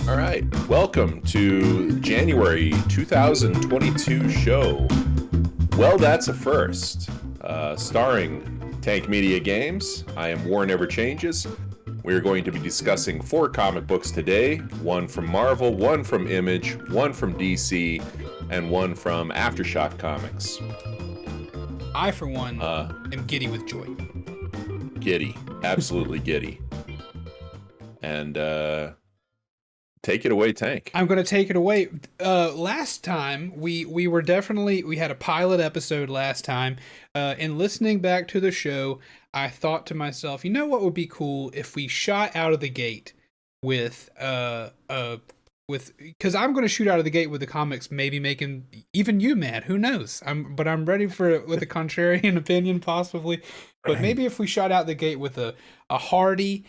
All right, welcome to January 2022 show. Well, that's a first. Starring Tank Media Games, I am War Never Changes. We are going to be discussing 4 comic books today, one from Marvel, one from Image, one from DC, and one from Aftershock Comics. I, for one, am giddy with joy. Giddy. Absolutely giddy. And, take it away, Tank. I'm going to take it away. Last time, we had a pilot episode last time, and listening back to the show, I thought to myself, you know what would be cool if we shot out of the gate with because I'm going to shoot out of the gate with the comics, maybe making even you mad. Who knows? I'm ready for it with a contrarian opinion, possibly. But maybe if we shot out the gate with a hearty,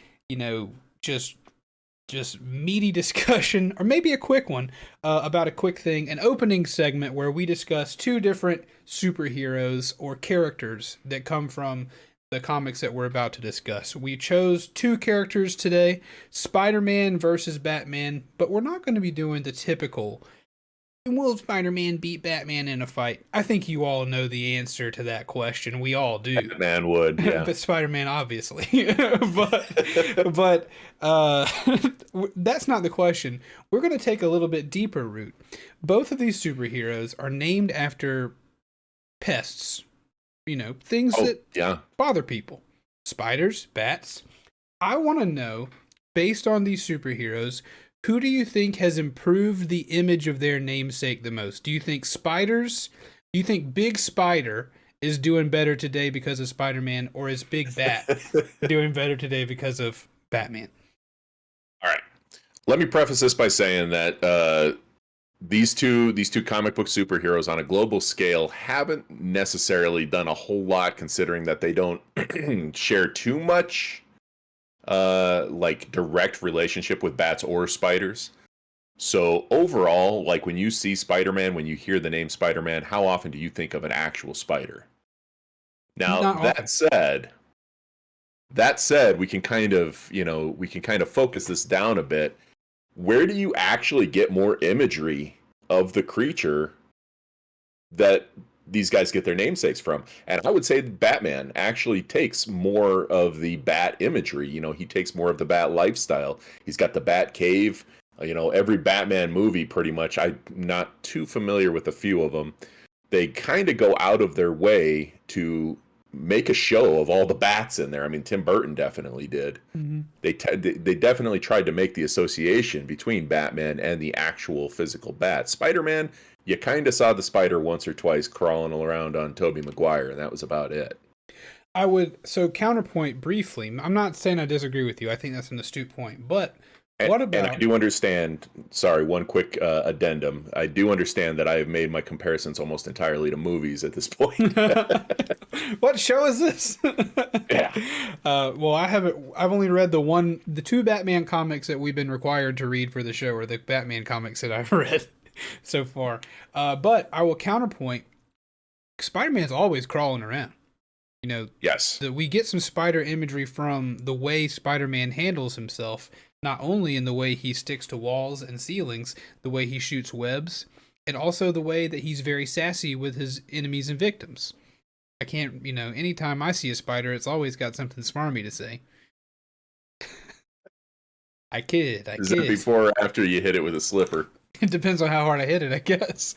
just meaty discussion, or maybe a quick one about a quick thing, an opening segment where we discuss 2 different superheroes or characters that come from the comics that we're about to discuss. We chose 2 characters today, Spider-Man versus Batman, but we're not going to be doing the typical, will Spider-Man beat Batman in a fight? I think you all know the answer to that question. We all do. Batman would, yeah. But Spider-Man, obviously. but that's not the question. We're going to take a little bit deeper route. Both of these superheroes are named after pests. Things that bother people. Spiders, bats. I want to know, based on these superheroes, who do you think has improved the image of their namesake the most? Do you think spiders? Do you think Big Spider is doing better today because of Spider-Man, or is Big Bat doing better today because of Batman? All right. Let me preface this by saying that these two comic book superheroes on a global scale haven't necessarily done a whole lot, considering that they don't share too much direct relationship with bats or spiders. So overall, like when you see Spider-Man, when you hear the name Spider-Man, how often do you think of an actual spider? Now, that said, we can kind of focus this down a bit. Where do you actually get more imagery of the creature that these guys get their namesakes from? And I would say Batman actually takes more of the bat imagery. He takes more of the bat lifestyle. He's got the bat cave. Every Batman movie, pretty much, I'm not too familiar with a few of them. They kind of go out of their way to make a show of all the bats in there. I mean, Tim Burton definitely did. Mm-hmm. They definitely tried to make the association between Batman and the actual physical bat. Spider-Man, you kind of saw the spider once or twice crawling around on Tobey Maguire, and that was about it. Counterpoint briefly. I'm not saying I disagree with you. I think that's an astute point. But what about... And I do understand, sorry, one quick addendum. I do understand that I have made my comparisons almost entirely to movies at this point. What show is this? Yeah. Well, I've only read the 2 Batman comics that we've been required to read for the show, or the Batman comics that I've read so far. But I will counterpoint. Spider-Man's always crawling around. Yes. We get some spider imagery from the way Spider-Man handles himself, not only in the way he sticks to walls and ceilings, the way he shoots webs, and also the way that he's very sassy with his enemies and victims. I can't, anytime I see a spider, it's always got something smarmy to say. I kid. Is that before or after you hit it with a slipper? It depends on how hard I hit it, I guess.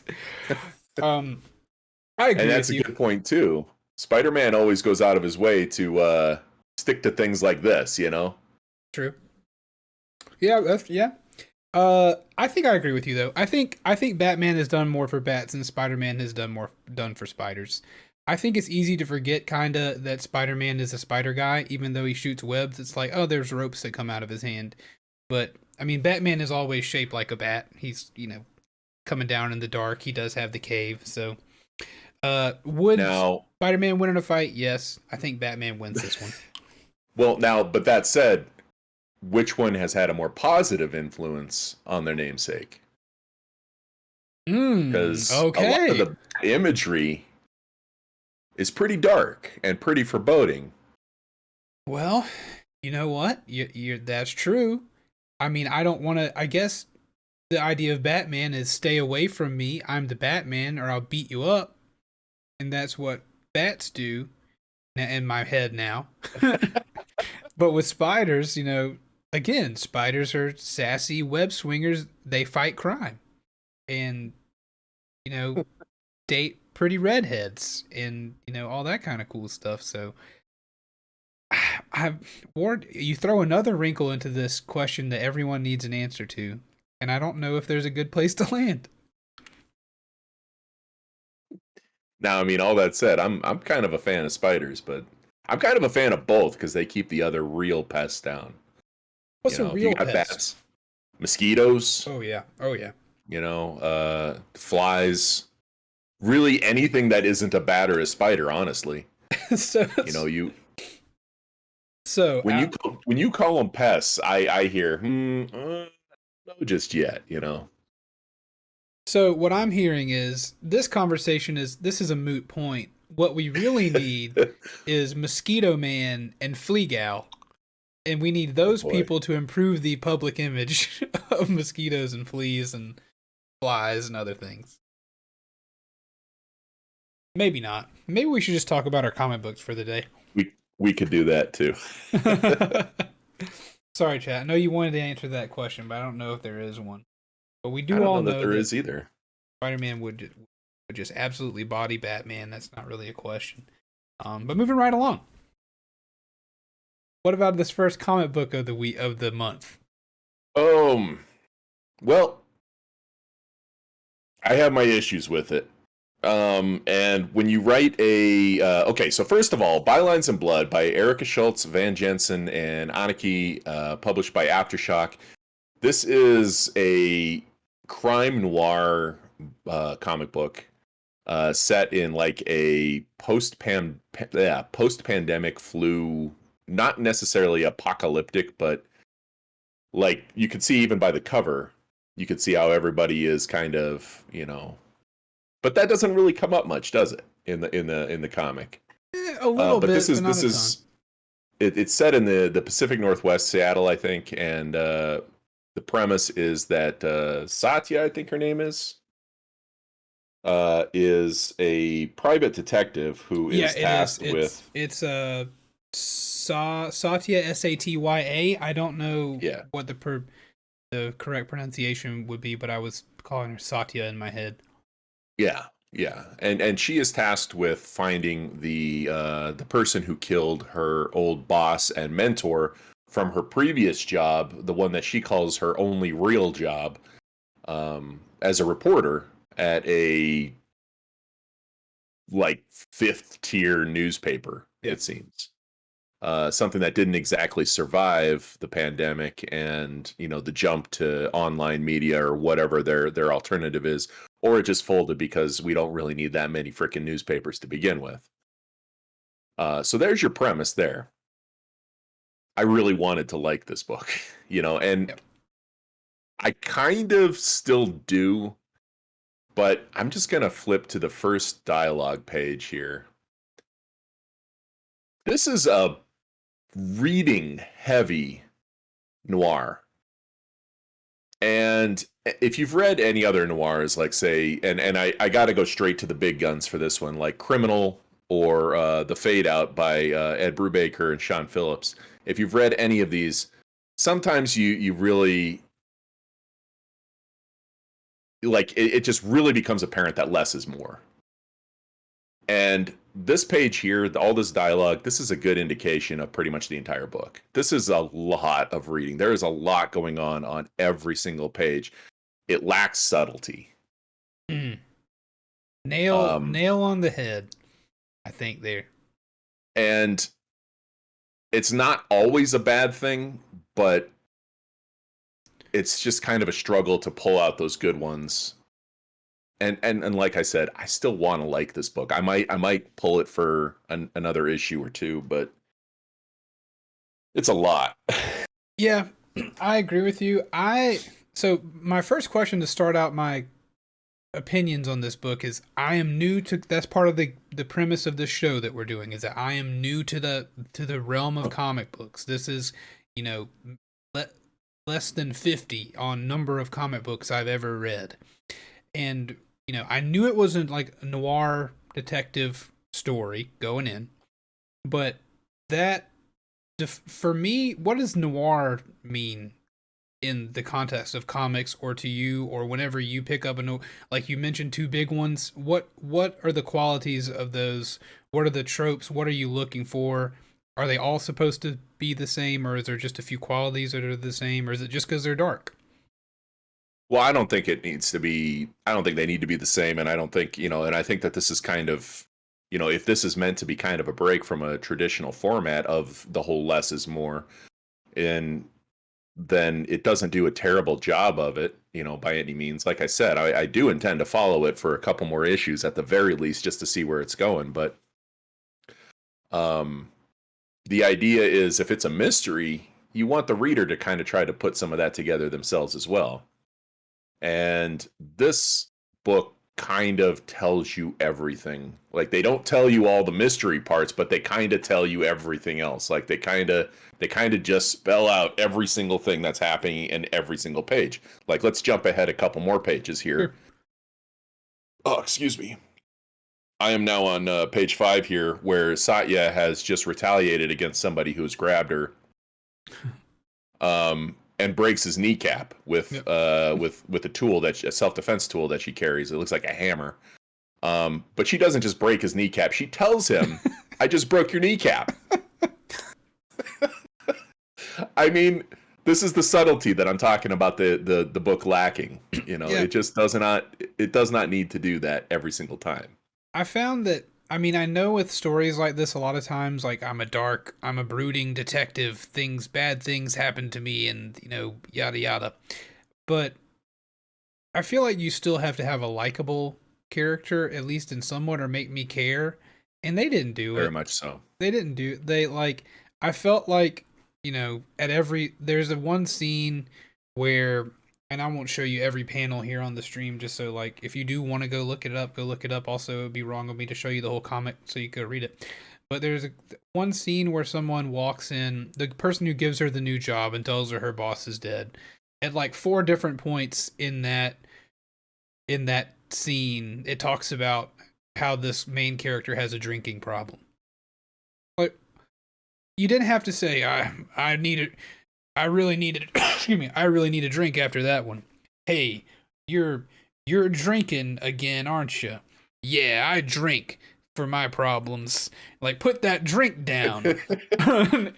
I agree. And that's a good point, too. Spider-Man always goes out of his way to stick to things like this, True. Yeah. I think I agree with you, though. I think Batman has done more for bats than Spider-Man has done for spiders. I think it's easy to forget, kinda, that Spider-Man is a spider guy, even though he shoots webs. It's like, oh, there's ropes that come out of his hand. But I mean, Batman is always shaped like a bat. He's coming down in the dark. He does have the cave, so. Would Spider-Man win in a fight? Yes. I think Batman wins this one. Well, but that said, which one has had a more positive influence on their namesake? Because a lot of the imagery is pretty dark and pretty foreboding. Well, you know what? That's true. I mean, I don't want to. I guess the idea of Batman is stay away from me. I'm the Batman, or I'll beat you up, and that's what bats do in my head now. But with spiders, again, spiders are sassy web swingers. They fight crime, and you know, date pretty redheads, and all that kind of cool stuff. So, Ward, you throw another wrinkle into this question that everyone needs an answer to, and I don't know if there's a good place to land. Now, I mean, all that said, I'm kind of a fan of spiders, but I'm kind of a fan of both because they keep the other real pests down. What's a if real you got pest? bats, mosquitoes, Oh yeah, oh yeah. flies, really anything that isn't a bat or a spider, honestly. so You so when you call them pests, I hear no just yet. So what I'm hearing is this is a moot point. What we really need is Mosquito Man and Flea Gal, and we need those people to improve the public image of mosquitoes and fleas and flies and other things. Maybe not. Maybe we should just talk about our comic books for the day. We could do that too. Sorry, chat. I know you wanted to answer that question, but I don't know if there is one. But we do I don't all know that there is either. Spider-Man would just absolutely body Batman. That's not really a question. But moving right along. What about this first comic book of the month? Well, I have my issues with it. And when you write okay, so first of all, Bylines and Blood by Erica Schultz, Van Jensen, and Anarchy, published by Aftershock. This is a crime noir comic book set in like a post-pandemic flu, not necessarily apocalyptic, but like you could see even by the cover, you could see how everybody is kind of, but that doesn't really come up much, does it? In the comic, a little but bit. This is it's set in the Pacific Northwest, Seattle, I think, and the premise is that Satya, I think her name is a private detective who is tasked with. It's Satya, Satya. I don't know what the correct pronunciation would be, but I was calling her Satya in my head. Yeah, and she is tasked with finding the person who killed her old boss and mentor from her previous job, the one that she calls her only real job, as a reporter at a like 5th tier newspaper. It seems something that didn't exactly survive the pandemic and the jump to online media or whatever their alternative is. Or it just folded because we don't really need that many freaking newspapers to begin with. So there's your premise there. I really wanted to like this book, and I kind of still do, but I'm just going to flip to the first dialogue page here. This is a reading heavy noir. And if you've read any other noirs, like say, and I got to go straight to the big guns for this one, like Criminal or The Fade Out by Ed Brubaker and Sean Phillips. If you've read any of these, sometimes you really like it just really becomes apparent that less is more. And this page here, all this dialogue, this is a good indication of pretty much the entire book. This is a lot of reading. There is a lot going on every single page. It lacks subtlety. Nail on the head, I think there. And it's not always a bad thing, but it's just kind of a struggle to pull out those good ones. And like I said, I still want to like this book. I might pull it for another issue or two, but it's a lot. Yeah, I agree with you. So my first question to start out my opinions on this book is I am new to. That's part of the premise of this show that we're doing, is that I am new to the realm of comic books. This is less than 50 on number of comic books I've ever read. And, I knew it wasn't like a noir detective story going in, but that, for me, what does noir mean in the context of comics, or to you, or whenever you pick up like you mentioned two big ones, what are the qualities of those? What are the tropes? What are you looking for? Are they all supposed to be the same, or is there just a few qualities that are the same, or is it just because they're dark? Well, I don't think it needs to be. I don't think they need to be the same, and I don't think and I think that this is kind of, if this is meant to be kind of a break from a traditional format of the whole less is more, and then it doesn't do a terrible job of it, by any means. Like I said, I do intend to follow it for a couple more issues at the very least, just to see where it's going. But the idea is, if it's a mystery, you want the reader to kind of try to put some of that together themselves as well. And this book kind of tells you everything. Like, they don't tell you all the mystery parts, but they kind of tell you everything else. Like, they kind of just spell out every single thing that's happening in every single page. Like, let's jump ahead a couple more pages here. Sure. Oh, excuse me. I am now on page 5 here, where Satya has just retaliated against somebody who's grabbed her. And breaks his kneecap with a tool, a self-defense tool that she carries. It looks like a hammer. But she doesn't just break his kneecap. She tells him, "I just broke your kneecap." I mean, this is the subtlety that I'm talking about. The book lacking. It just does not need to do that every single time. I found that, I know with stories like this, a lot of times, like, I'm a brooding detective, bad things happen to me, and, yada yada. But I feel like you still have to have a likable character, at least in somewhat, or make me care. And they didn't do it. Very much so. I felt like, there's one scene where, and I won't show you every panel here on the stream, just so, like, if you do want to go look it up. Also, it would be wrong of me to show you the whole comic, so you go read it. But there's one scene where someone walks in, the person who gives her the new job and tells her boss is dead. At like 4 different points in that scene, it talks about how this main character has a drinking problem. Like, you didn't have to say, I really needed excuse me, I really need a drink after that one. Hey, you're drinking again, aren't you? Yeah, I drink for my problems. Like, put that drink down.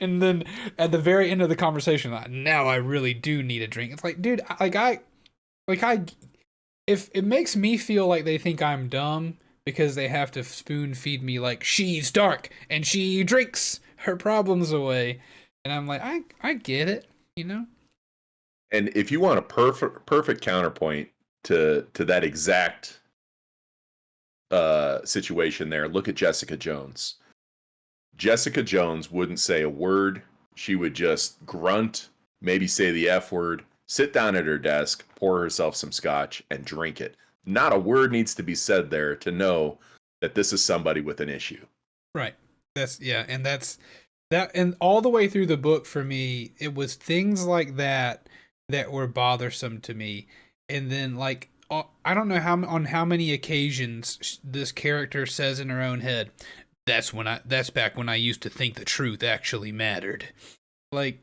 And then at the very end of the conversation, like, now I really do need a drink. It's like, dude, if it makes me feel like they think I'm dumb because they have to spoon feed me, like, she's dark and she drinks her problems away. And I'm like, I get it, And if you want a perfect counterpoint to that exact situation there, look at Jessica Jones. Jessica Jones wouldn't say a word. She would just grunt, maybe say the F word, sit down at her desk, pour herself some scotch, and drink it. Not a word needs to be said there to know that this is somebody with an issue. Right. And all the way through the book, for me, it was things like that were bothersome to me. And then, like, I don't know on how many occasions this character says in her own head, that's back when I used to think the truth actually mattered. Like,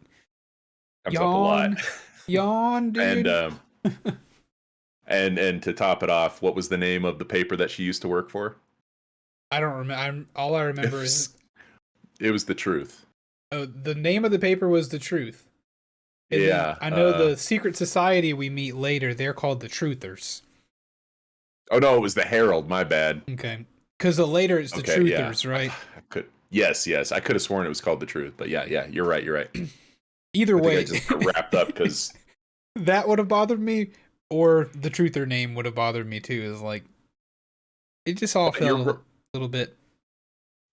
comes up a lot. Yawn, dude. And to top it off, what was the name of the paper that she used to work for? I don't remember. All I remember is it was The Truth. Oh, the name of the paper was The Truth. And yeah. I know the secret society we meet later, they're called the Truthers. Oh, no, it was the Herald. My bad. Okay. Because later it's the Truthers, yeah. right? Yes. I could have sworn it was called The Truth. But yeah, you're right. Either way. I just got wrapped up because that would have bothered me, or the Truther name would have bothered me too. Is like, it just all felt a little bit.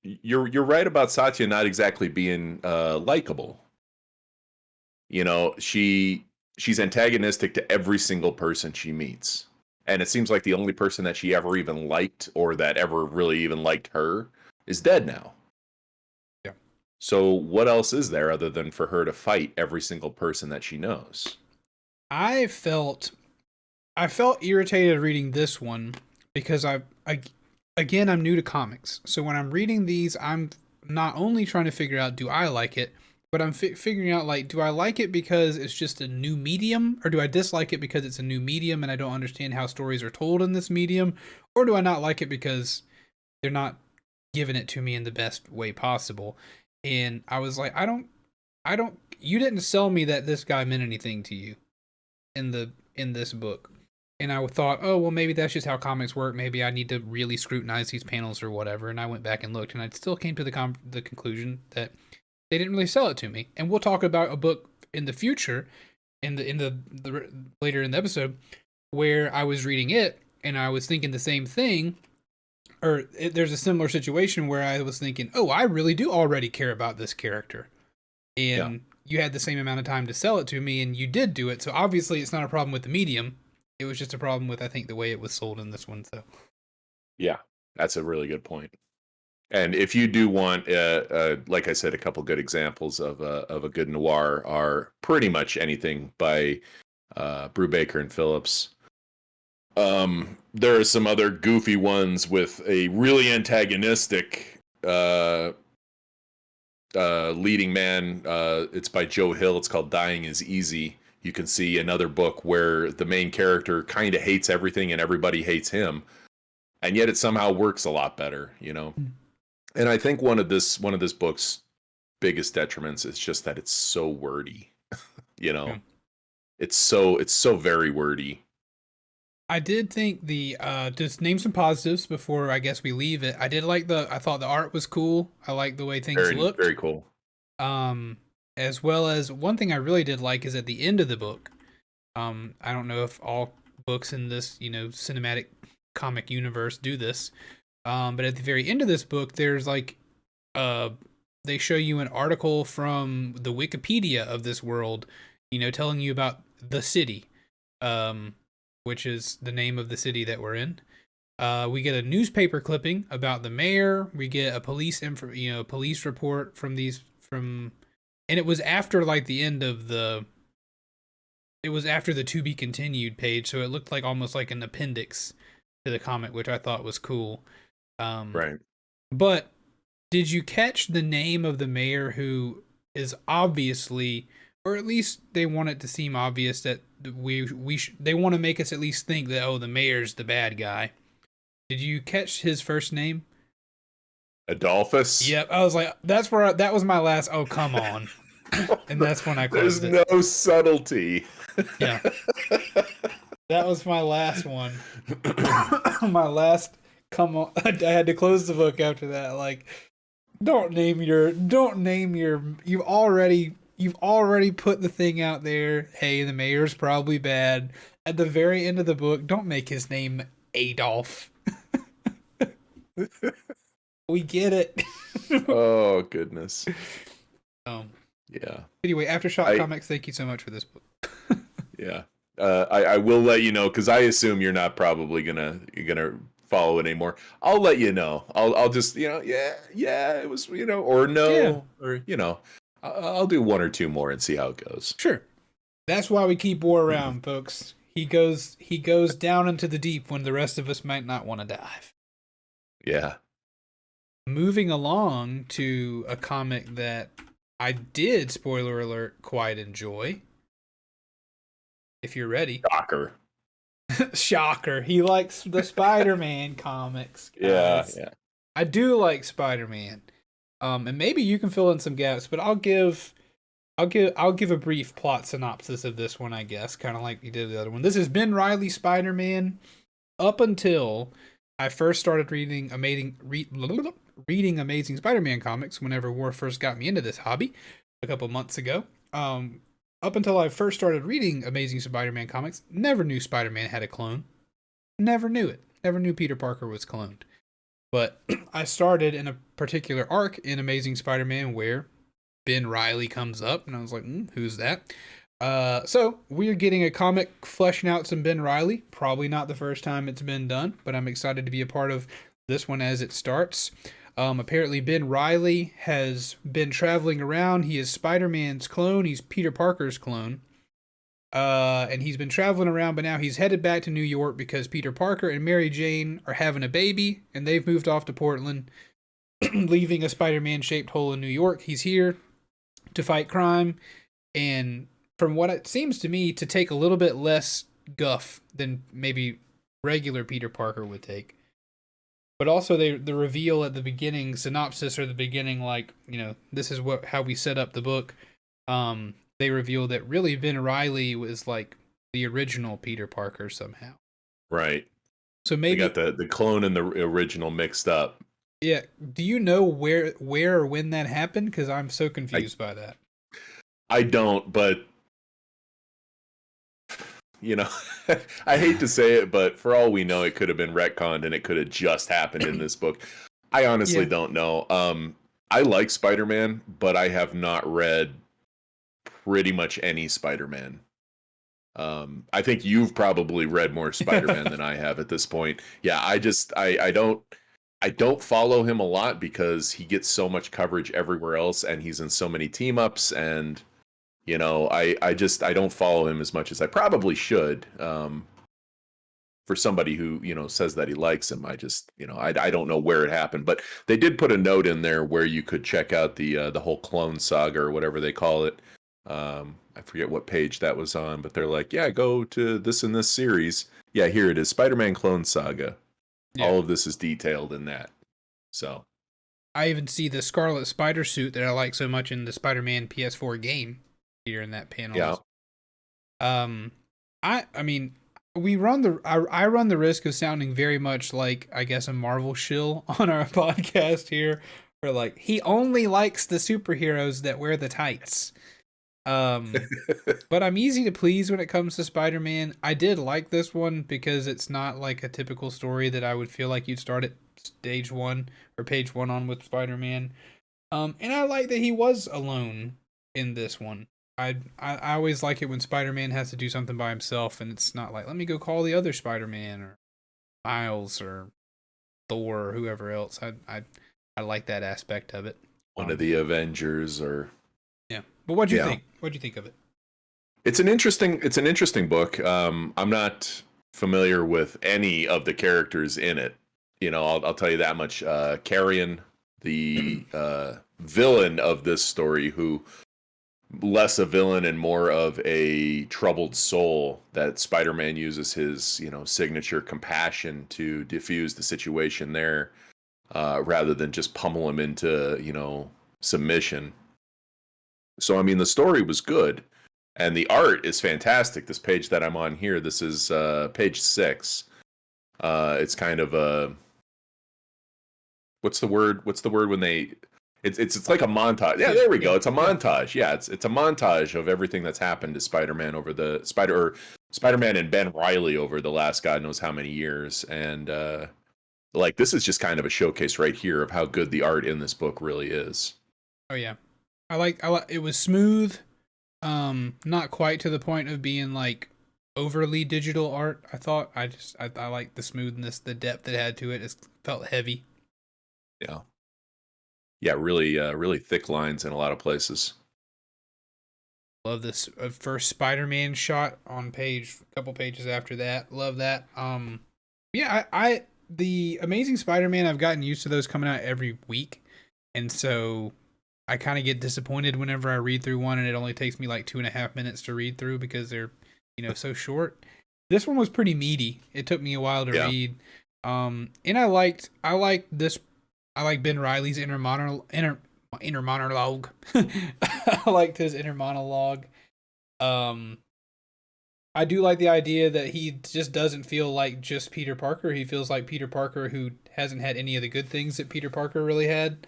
You're right about Satya not exactly being likable. She's antagonistic to every single person she meets. And it seems like the only person that she ever even liked, or that ever really even liked her, is dead now. Yeah. So what else is there other than for her to fight every single person that she knows? I felt irritated reading this one because again, I'm new to comics. So when I'm reading these, I'm not only trying to figure out, do I like it, but I'm figuring out, like, do I like it because it's just a new medium, or do I dislike it because it's a new medium and I don't understand how stories are told in this medium, or do I not like it because they're not giving it to me in the best way possible? And I was like, you didn't sell me that this guy meant anything to you in this book. And I thought, oh, well, maybe that's just how comics work. Maybe I need to really scrutinize these panels or whatever. And I went back and looked, and I still came to the conclusion that they didn't really sell it to me. And we'll talk about a book in the future, in the later in the episode, where I was reading it and I was thinking the same thing. There's a similar situation where I was thinking, oh, I really do already care about this character. And you had the same amount of time to sell it to me, and you did do it. So obviously it's not a problem with the medium. It was just a problem with, I think, the way it was sold in this one. So, yeah, that's a really good point. And if you do want, like I said, a couple good examples of a good noir are pretty much anything by Brubaker and Phillips. There are some other goofy ones with a really antagonistic leading man. It's by Joe Hill. It's called Dying is Easy. You can see another book where the main character kind of hates everything and everybody hates him, and yet it somehow works a lot better, you know. And I think one of this book's biggest detriments is just that it's so wordy. You know, it's so very wordy. I did think just name some positives before I guess we leave it. I thought the art was cool. I like the way things looked. Very cool. As well as one thing I really did like is at the end of the book. I don't know if all books in this, cinematic comic universe do this. But at the very end of this book, there's like, they show you an article from the Wikipedia of this world, telling you about the city, which is the name of the city that we're in. We get a newspaper clipping about the mayor. We get a police report and it was after like the end of it was after the to be continued page, so it looked like almost like an appendix to the comic, which I thought was cool. Right. But did you catch the name of the mayor, who is obviously, or at least they want it to seem obvious that they want to make us at least think that, oh, the mayor's the bad guy. Did you catch his first name? Adolphus? Yep. I was like, that was my last, oh, come on. And that's when I closed it. There's no subtlety. Yeah. That was my last one. My last, come on. I had to close the book after that. Like, you've already put the thing out there. Hey, the mayor's probably bad. At the very end of the book, don't make his name Adolf. We get it. Oh, goodness. Yeah. Anyway, Aftershock Comics, thank you so much for this book. Yeah. I will let you know, because I assume you're not probably gonna follow it anymore. I'll let you know. I'll just, yeah, it was, or no, or, I'll do one or two more and see how it goes. Sure. That's why we keep War around, folks. He goes down into the deep when the rest of us might not want to dive. Yeah. Moving along to a comic that I did, spoiler alert, quite enjoy. If you're ready. Shocker. Shocker. He likes the Spider-Man comics. Guys. Yeah. I do like Spider-Man. And maybe you can fill in some gaps, but I'll give a brief plot synopsis of this one, I guess, kind of like we did the other one. This has been Reilly Spider-Man up until I first started reading Amazing Spider-Man comics whenever War first got me into this hobby a couple months ago. Up until I first started reading Amazing Spider-Man comics, never knew Spider-Man had a clone. Never knew it. Never knew Peter Parker was cloned. But I started in a particular arc in Amazing Spider-Man where Ben Reilly comes up, and I was like, who's that? So we're getting a comic fleshing out some Ben Reilly. Probably not the first time it's been done, but I'm excited to be a part of this one as it starts. Apparently, Ben Reilly has been traveling around. He is Spider-Man's clone. He's Peter Parker's clone. And he's been traveling around, but now he's headed back to New York because Peter Parker and Mary Jane are having a baby, and they've moved off to Portland, leaving a Spider-Man shaped hole in New York. He's here to fight crime, and from what it seems to me, to take a little bit less guff than maybe regular Peter Parker would take. But also, the reveal at the beginning, synopsis or the beginning, like, this is how we set up the book. They reveal that really Ben Reilly was like the original Peter Parker somehow. Right. So maybe they got the clone and the original mixed up. Yeah. Do you know where or when that happened? Because I'm so confused by that. I don't, but I hate to say it, but for all we know, it could have been retconned and it could have just happened in this book. I honestly don't know. I like Spider-Man, but I have not read pretty much any Spider-Man. I think you've probably read more Spider-Man than I have at this point. Yeah, I don't follow him a lot because he gets so much coverage everywhere else and he's in so many team ups, and I don't follow him as much as I probably should. For somebody who, says that he likes him, I don't know where it happened, but they did put a note in there where you could check out the whole clone saga or whatever they call it. I forget what page that was on, but they're like, yeah, go to this and this series. Yeah, here it is, Spider-Man Clone Saga. Yeah. All of this is detailed in that. So I even see the Scarlet Spider suit that I like so much in the Spider-Man PS4 game here in that panel. Yeah. I mean, I run the risk of sounding very much like, I guess, a Marvel shill on our podcast here, where like he only likes the superheroes that wear the tights. But I'm easy to please when it comes to Spider-Man. I did like this one because it's not like a typical story that I would feel like you'd start at stage 1 or page 1 on with Spider-Man. And I like that he was alone in this one. I always like it when Spider-Man has to do something by himself and it's not like, let me go call the other Spider-Man or Miles or Thor or whoever else. I like that aspect of it. One of the Avengers or... Yeah. But what'd you think? What'd you think of it? It's an interesting book. I'm not familiar with any of the characters in it. I'll tell you that much. Carrion, the villain of this story, who less a villain and more of a troubled soul that Spider-Man uses his, signature compassion to diffuse the situation there, rather than just pummel him into, submission. So, I mean, the story was good, and the art is fantastic. This page that I'm on here, this is page 6. It's kind of a... What's the word when they... It's like a montage. Yeah, there we go. It's a montage. Yeah, it's a montage of everything that's happened to Spider-Man over the... Spider-Man and Ben Reilly over the last God knows how many years. And, this is just kind of a showcase right here of how good the art in this book really is. Oh, yeah. I like it was smooth, not quite to the point of being like overly digital art. I thought I like the smoothness, the depth it had to it. It felt heavy. Yeah, really thick lines in a lot of places. Love this first Spider-Man shot on a couple pages after that. Love that. Yeah, the Amazing Spider-Man, I've gotten used to those coming out every week, and so I kind of get disappointed whenever I read through one and it only takes me like 2.5 minutes to read through because they're, so short. This one was pretty meaty. It took me a while to read. And I like this. I like Ben Reilly's inner monologue. I liked his inner monologue. I do like the idea that he just doesn't feel like just Peter Parker. He feels like Peter Parker who hasn't had any of the good things that Peter Parker really had.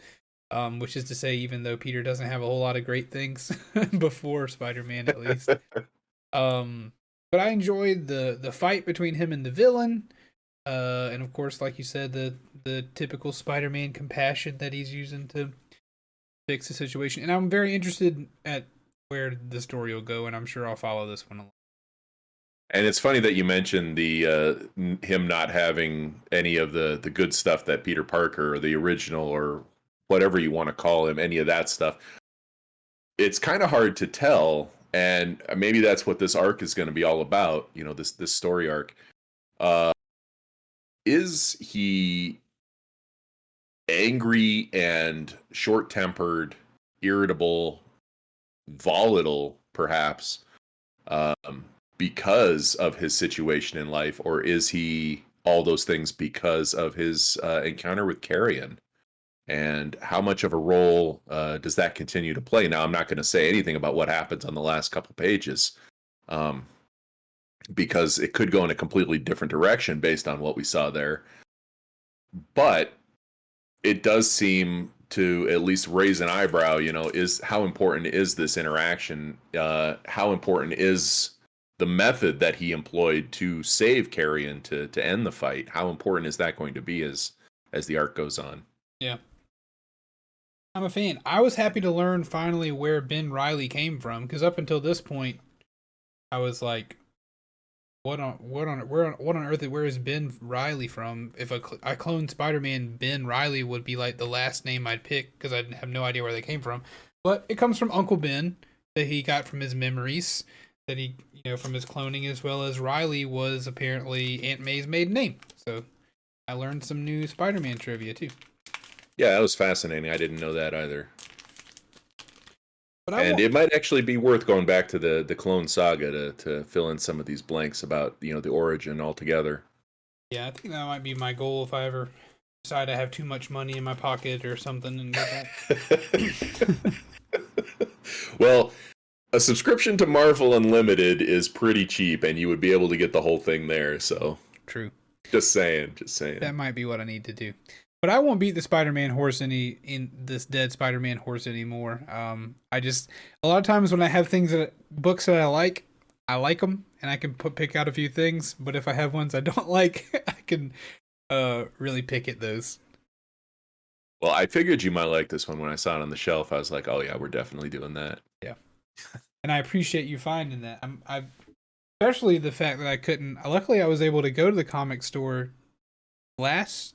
Which is to say, even though Peter doesn't have a whole lot of great things before Spider-Man, at least. But I enjoyed the fight between him and the villain, and of course, like you said, the typical Spider-Man compassion that he's using to fix the situation. And I'm very interested at where the story will go, and I'm sure I'll follow this one along. And it's funny that you mentioned the him not having any of the good stuff that Peter Parker or the original or whatever you want to call him, any of that stuff. It's kind of hard to tell, and maybe that's what this arc is going to be all about. You know, this story arc. Uh, is he angry and short-tempered, irritable, volatile, perhaps, because of his situation in life, or is he all those things because of his encounter with Carrion? And how much of a role does that continue to play? Now, I'm not going to say anything about what happens on the last couple pages, because it could go in a completely different direction based on what we saw there. But it does seem to at least raise an eyebrow, you know, is how important is this interaction? How important is the method that he employed to save Carrion to end the fight? How important is that going to be as the arc goes on? Yeah. I'm a fan. I was happy to learn finally where Ben Reilly came from, because up until this point, I was like, where is Ben Reilly from? If I cloned Spider-Man, Ben Reilly would be like the last name I'd pick, because I have no idea where they came from. But it comes from Uncle Ben, that he got from his memories, that he, from his cloning, as well as Reilly was apparently Aunt May's maiden name. So I learned some new Spider-Man trivia too. Yeah, that was fascinating. I didn't know that either. But it might actually be worth going back to the Clone Saga to fill in some of these blanks about the origin altogether. Yeah, I think that might be my goal if I ever decide I have too much money in my pocket or something and Well, a subscription to Marvel Unlimited is pretty cheap, and you would be able to get the whole thing there. So true. Just saying. That might be what I need to do. But I won't beat the Spider-Man horse in this dead Spider-Man horse anymore. I just, a lot of times when I have books that I like them, and I can pick out a few things. But if I have ones I don't like, I can really pick at those. Well, I figured you might like this one when I saw it on the shelf. I was like, oh yeah, we're definitely doing that. Yeah. And I appreciate you finding that. I especially the fact that I couldn't. Luckily, I was able to go to the comic store last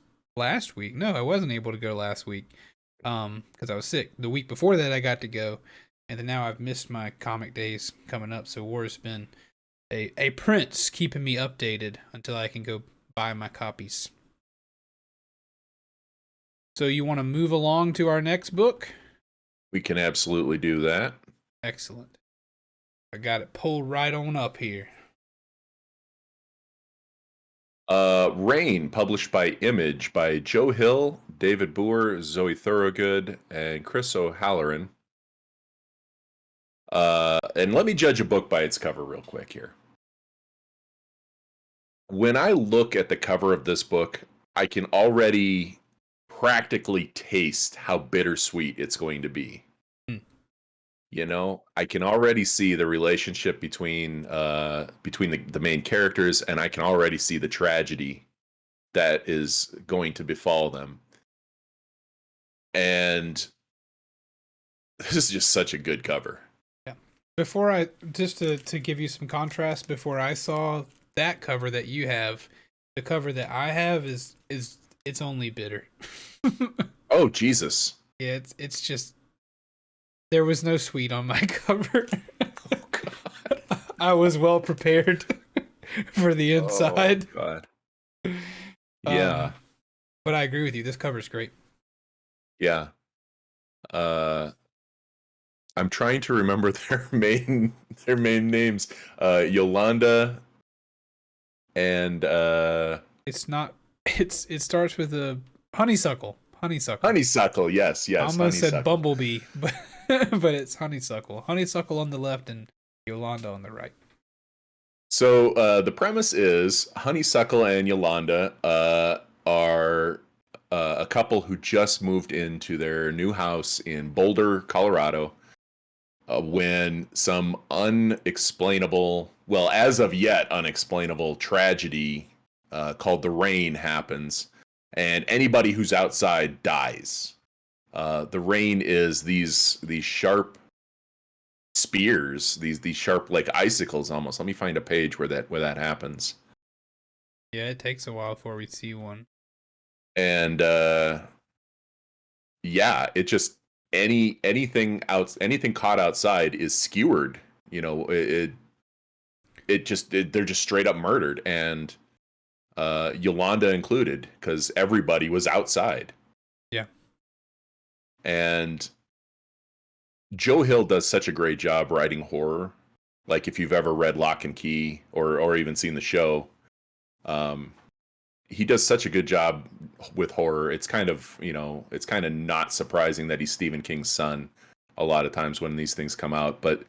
week. No, I wasn't able to go last week because I was sick. The week before that, I got to go, and then now I've missed my comic days coming up. So War's been a prince keeping me updated until I can go buy my copies. So you want to move along to our next book? We can absolutely do that. Excellent. I got it pulled right on up here. Rain, published by Image, by Joe Hill, David Boer, Zoe Thorogood, and Chris O'Halloran. And let me judge a book by its cover real quick here. When I look at the cover of this book, I can already practically taste how bittersweet it's going to be. I can already see the relationship between the main characters, and I can already see the tragedy that is going to befall them. And this is just such a good cover. Yeah. Just to give you some contrast, before I saw that cover that you have, the cover that I have is it's only bitter. Oh, Jesus. Yeah, it's just, there was no sweet on my cover. Oh, God. I was well prepared for the inside. Oh, God. Yeah. But I agree with you. This cover's great. Yeah. I'm trying to remember their main names. Yolanda and it starts with a honeysuckle. Honeysuckle, yes. I almost said bumblebee, but it's honeysuckle. Honeysuckle on the left and Yolanda on the right. So the premise is Honeysuckle and Yolanda are a couple who just moved into their new house in Boulder, Colorado, when some unexplainable, well, as of yet unexplainable tragedy called the rain happens, and anybody who's outside dies. The rain is these sharp spears, these sharp like icicles almost. Let me find a page where that happens. Yeah, it takes a while before we see one. And yeah, it just anything caught outside is skewered. You know, they're just straight up murdered, and Yolanda included, because everybody was outside. Yeah. And Joe Hill does such a great job writing horror. Like if you've ever read Lock and Key or even seen the show, he does such a good job with horror. It's kind of, it's kind of not surprising that he's Stephen King's son a lot of times when these things come out, but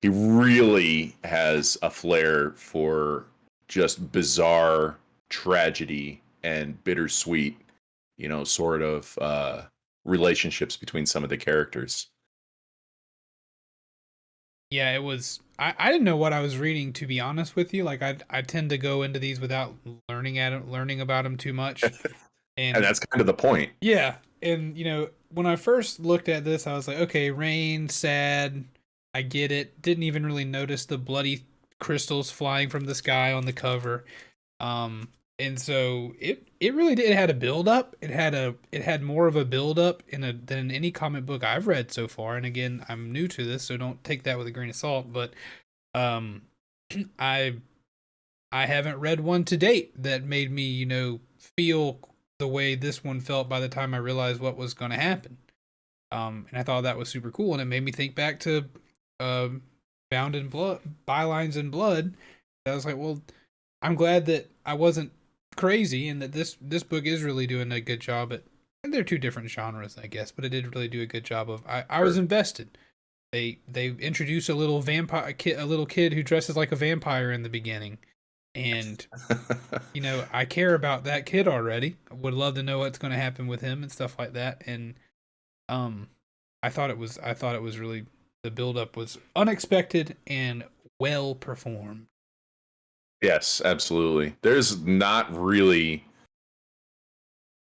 he really has a flair for just bizarre tragedy and bittersweet, sort of relationships between some of the characters. Yeah, it was. I didn't know what I was reading, to be honest with you. Like I tend to go into these without learning about them too much, And that's kind of the point. Yeah, and when I first looked at this, I was like, okay, rain, sad, I get it. Didn't even really notice the bloody crystals flying from the sky on the cover. And so it really did. It had a build up. It had more of a build up than any comic book I've read so far. And again, I'm new to this, so don't take that with a grain of salt. But I haven't read one to date that made me feel the way this one felt by the time I realized what was going to happen. And I thought that was super cool, and it made me think back to Bound in Blood, Bylines in Blood. I was like, well, I'm glad that I wasn't crazy, and that this book is really doing a good job at. And they're two different genres, I guess, but it did really do a good job of. I was invested. They introduce a little a little kid who dresses like a vampire in the beginning, and I care about that kid already. I would love to know what's going to happen with him and stuff like that. And I thought it was really, the build up was unexpected and well performed. Yes, absolutely. There's not really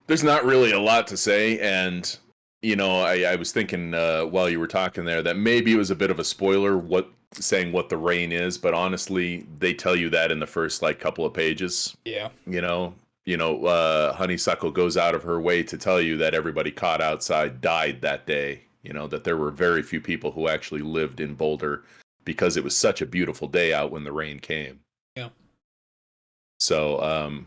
a lot to say, and I was thinking while you were talking there that maybe it was a bit of a spoiler saying what the rain is, but honestly, they tell you that in the first couple of pages. Yeah. Honeysuckle goes out of her way to tell you that everybody caught outside died that day. That there were very few people who actually lived in Boulder because it was such a beautiful day out when the rain came. Yeah. So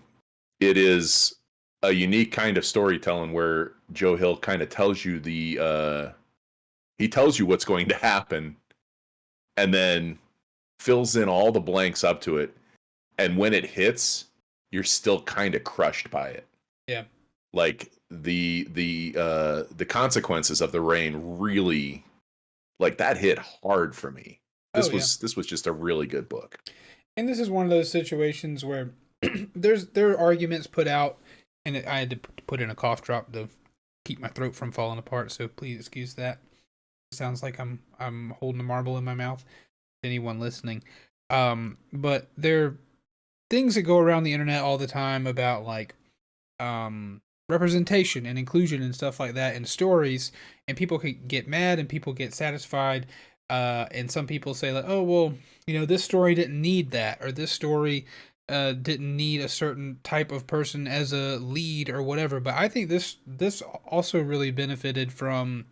it is a unique kind of storytelling where Joe Hill kind of tells you he tells you what's going to happen and then fills in all the blanks up to it. And when it hits, you're still kind of crushed by it. Yeah. Like the consequences of the rain really, that hit hard for me. This was just a really good book. And this is one of those situations where there are arguments put out, and I had to put in a cough drop to keep my throat from falling apart, so please excuse that. It sounds like I'm holding a marble in my mouth to anyone listening. But there are things that go around the internet all the time about representation and inclusion and stuff like that in stories, and people can get mad and people get satisfied. And some people say oh well, this story didn't need that, or this story didn't need a certain type of person as a lead or whatever. But I think this also really benefited from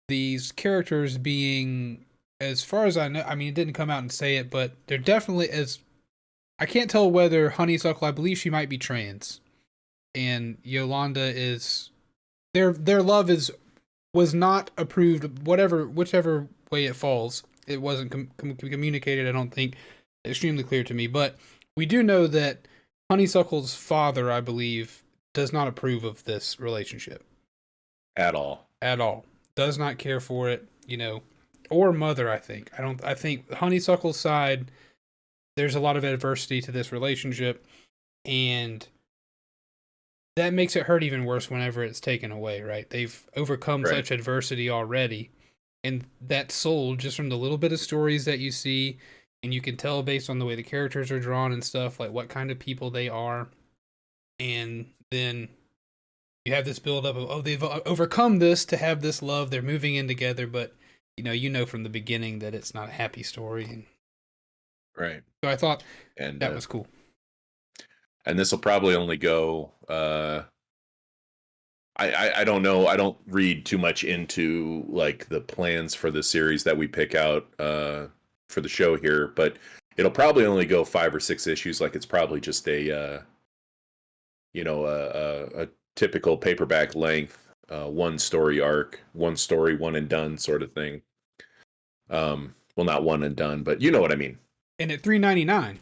these characters being, as far as I know, I mean, it didn't come out and say it, but they're definitely, as I can't tell whether Honeysuckle, I believe she might be trans, and Yolanda is, their love was not approved, whichever way it falls. It wasn't communicated, I don't think, extremely clear to me, but we do know that Honeysuckle's father, I believe, does not approve of this relationship. At all. Does not care for it, or mother, I think. I think Honeysuckle's side, there's a lot of adversity to this relationship, and that makes it hurt even worse whenever it's taken away, right? They've overcome such adversity already, and that's sold just from the little bit of stories that you see. And you can tell based on the way the characters are drawn and stuff, what kind of people they are. And then you have this build up of, they've overcome this to have this love. They're moving in together, but you know from the beginning that it's not a happy story. And Right. so I thought And that was cool. And this will probably only go. I don't know. I don't read too much into like the plans for the series that we pick out for the show here, but it'll probably only go 5 or 6 issues. Like it's probably just a a typical paperback length, one story arc, one story, one and done sort of thing. Well, not one and done, but you know what I mean. And at $3.99,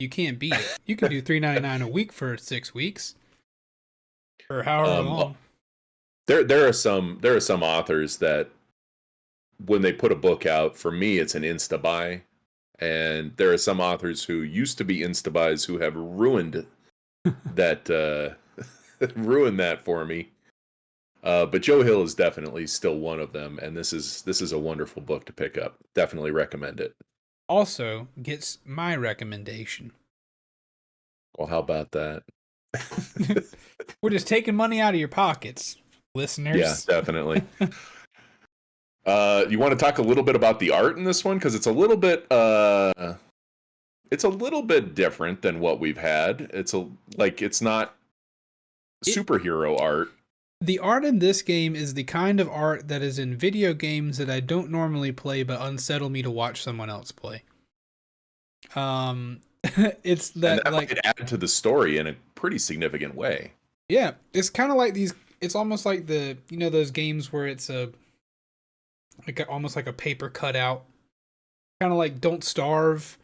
you can't beat it. You can do $3.99 a week for 6 weeks, or however long. There are some authors that when they put a book out, for me it's an insta buy, and there are some authors who used to be insta buys who have ruined that ruined that for me. But Joe Hill is definitely still one of them, and this is a wonderful book to pick up. Definitely recommend it. Also gets my recommendation. Well, how about that? We're just taking money out of your pockets, listeners. Yeah, definitely. You want to talk a little bit about the art in this one, because it's a little bit different than what we've had. It's not superhero art. The art in this game is the kind of art that is in video games that I don't normally play, but unsettle me to watch someone else play. It's that, and that like, might add to the story in a pretty significant way. Yeah, it's kind of like these. It's almost like those games where it's almost like a paper cutout, kind of like Don't Starve.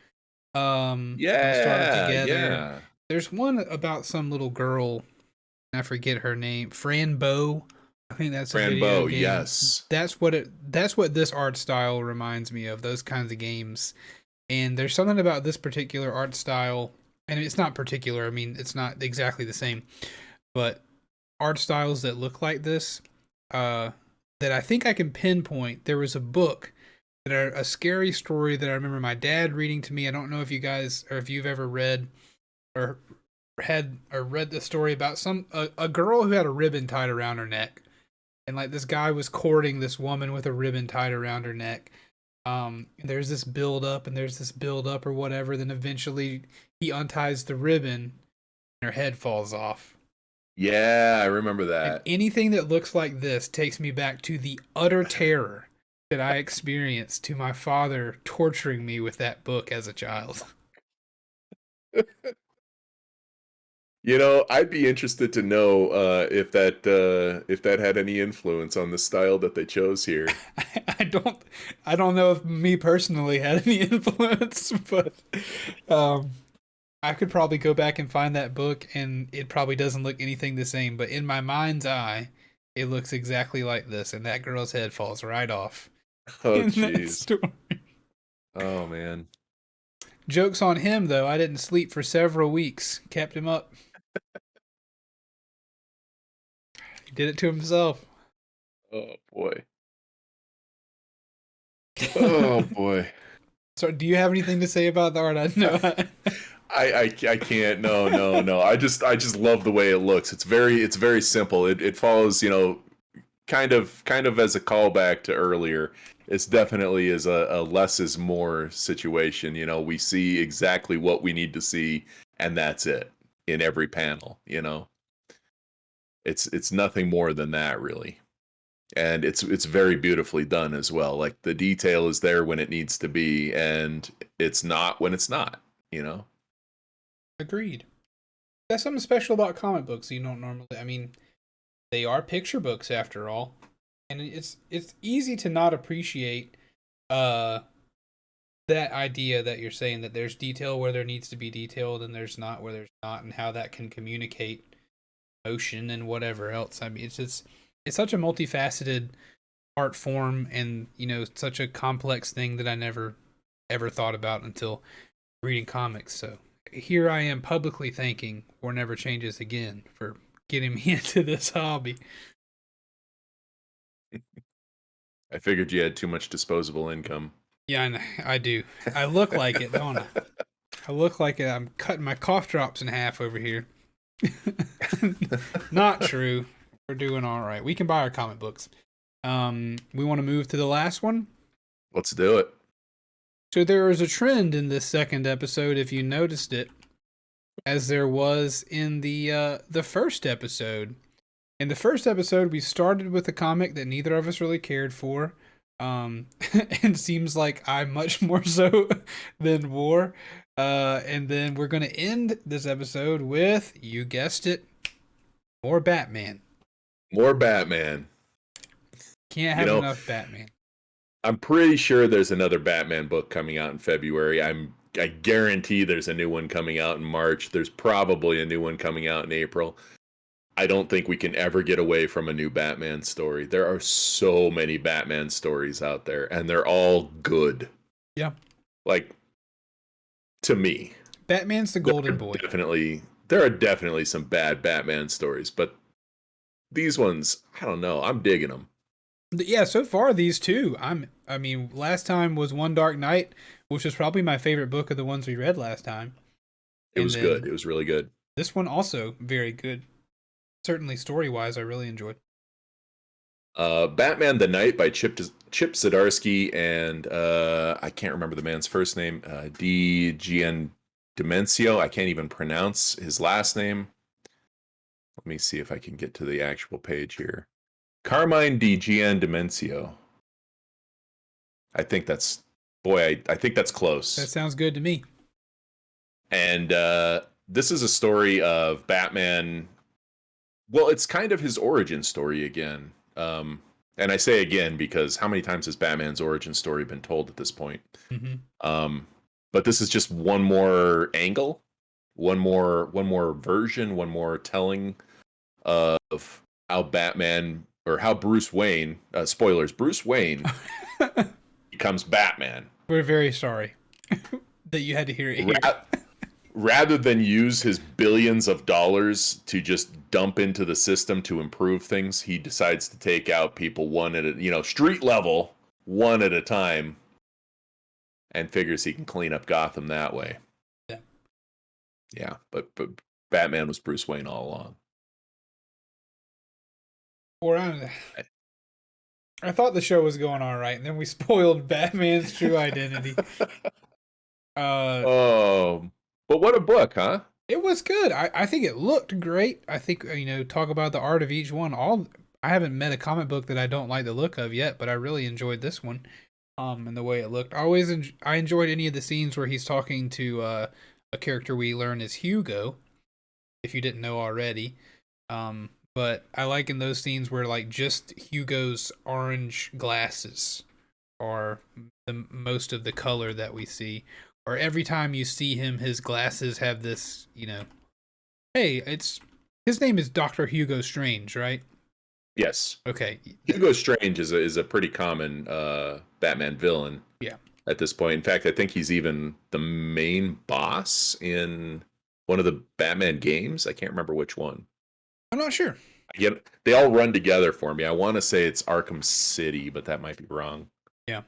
Don't Starve Together. Yeah. There's one about some little girl. I forget her name. Fran Bow. I think that's Fran a video Bow, game. yes. That's what this art style reminds me of. Those kinds of games. And there's something about this particular art style, and it's not particular. I mean, it's not exactly the same, but art styles that look like this, that I think I can pinpoint. There was a book a scary story that I remember my dad reading to me. I don't know if you guys, or if you've ever read or read the story about a girl who had a ribbon tied around her neck, and like this guy was courting this woman with a ribbon tied around her neck. There's this build up and there's this build up or whatever. Then eventually he unties the ribbon and her head falls off. Yeah, I remember that. And anything that looks like this takes me back to the utter terror that I experienced to my father torturing me with that book as a child. You know, I'd be interested to know if that had any influence on the style that they chose here. I don't know if me personally had any influence, but I could probably go back and find that book, and it probably doesn't look anything the same. But in my mind's eye, it looks exactly like this, and that girl's head falls right off. Oh, jeez. Oh, man. Joke's on him, though. I didn't sleep for several weeks. Kept him up. He did it to himself. Oh, boy. Oh, boy. So, do you have anything to say about the art? I know. I can't. No. I just love the way it looks. It's very simple. It follows, kind of as a callback to earlier. It's definitely is a less is more situation. We see exactly what we need to see, and that's it in every panel. It's nothing more than that, really. And it's very beautifully done as well. Like the detail is there when it needs to be, and it's not when it's not. Agreed. That's something special about comic books you don't normally. I mean, they are picture books after all, and it's easy to not appreciate that idea that you're saying, that there's detail where there needs to be detail, and there's not where there's not, and how that can communicate motion and whatever else. I mean, it's such a multifaceted art form, and such a complex thing that I never ever thought about until reading comics. So here I am publicly thanking War Never Changes Again for getting me into this hobby. I figured you had too much disposable income. Yeah, I do. I look like it, don't I? I look like it. I'm cutting my cough drops in half over here. Not true. We're doing all right. We can buy our comic books. We want to move to the last one. Let's do it. So there is a trend in this second episode, if you noticed it, as there was in the first episode. In the first episode, we started with a comic that neither of us really cared for. And seems like I much more so than War. And then we're going to end this episode with, you guessed it, more Batman. More Batman. Can't have enough Batman. I'm pretty sure there's another Batman book coming out in February. I guarantee there's a new one coming out in March. There's probably a new one coming out in April. I don't think we can ever get away from a new Batman story. There are so many Batman stories out there, and they're all good. Yeah. Like, to me. Batman's the golden boy. There are definitely some bad Batman stories, but these ones, I don't know. I'm digging them. Yeah, so far these two, I mean, last time was One Dark Knight, which was probably my favorite book of the ones we read last time. It was good. It was really good. This one also very good. Certainly story-wise, I really enjoyed. Batman the Knight by Chip Zdarsky and I can't remember the man's first name. D. Giandimencio. I can't even pronounce his last name. Let me see if I can get to the actual page here. Carmine Di Giandimencio. I think that's I think that's close. That sounds good to me. And this is a story of Batman. Well, it's kind of his origin story again. And I say again because how many times has Batman's origin story been told at this point? Mm-hmm. But this is just one more angle, one more version, one more telling of how Batman or how Bruce Wayne, spoilers, Bruce Wayne becomes Batman. We're very sorry that you had to hear it here. Rather than use his billions of dollars to just dump into the system to improve things, he decides to take out people one at a, street level, one at a time, and figures he can clean up Gotham that way. Yeah. Yeah, but Batman was Bruce Wayne all along. I thought the show was going all right, and then we spoiled Batman's true identity. But what a book, huh? It was good. I think it looked great. I think, talk about the art of each one. I haven't met a comic book that I don't like the look of yet, but I really enjoyed this one. And the way it looked. I enjoyed any of the scenes where he's talking to a character we learn is Hugo, if you didn't know already. But I like in those scenes where like just Hugo's orange glasses are the most of the color that we see. Or every time you see him, his glasses have this, hey, his name is Dr. Hugo Strange, right? Yes. Okay. Hugo Strange is a pretty common Batman villain. Yeah. At this point. In fact, I think he's even the main boss in one of the Batman games. I can't remember which one. I'm not sure. They all run together for me. I want to say it's Arkham City, but that might be wrong. Yeah.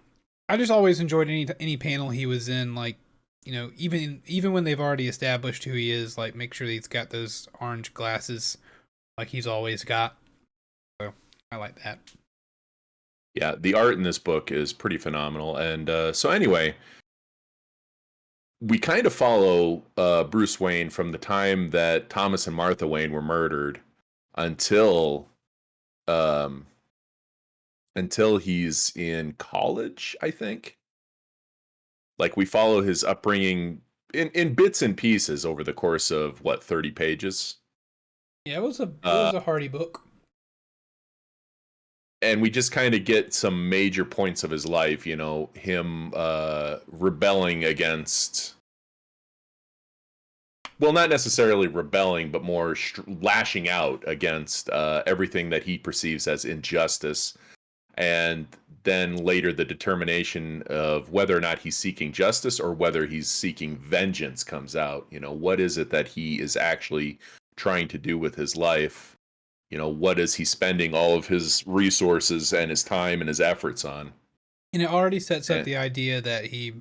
I just always enjoyed any panel he was in, like, even when they've already established who he is, like, make sure that he's got those orange glasses like he's always got. So, I like that. Yeah, the art in this book is pretty phenomenal. And so anyway, we kind of follow Bruce Wayne from the time that Thomas and Martha Wayne were murdered until he's in college, I think. Like we follow his upbringing in bits and pieces over the course of 30 pages. Yeah, it was a hearty book. And we just kind of get some major points of his life, him rebelling against, well, not necessarily rebelling, but more lashing out against everything that he perceives as injustice. And then later the determination of whether or not he's seeking justice or whether he's seeking vengeance comes out. What is it that he is actually trying to do with his life? What is he spending all of his resources and his time and his efforts on? And it already sets up the idea that he,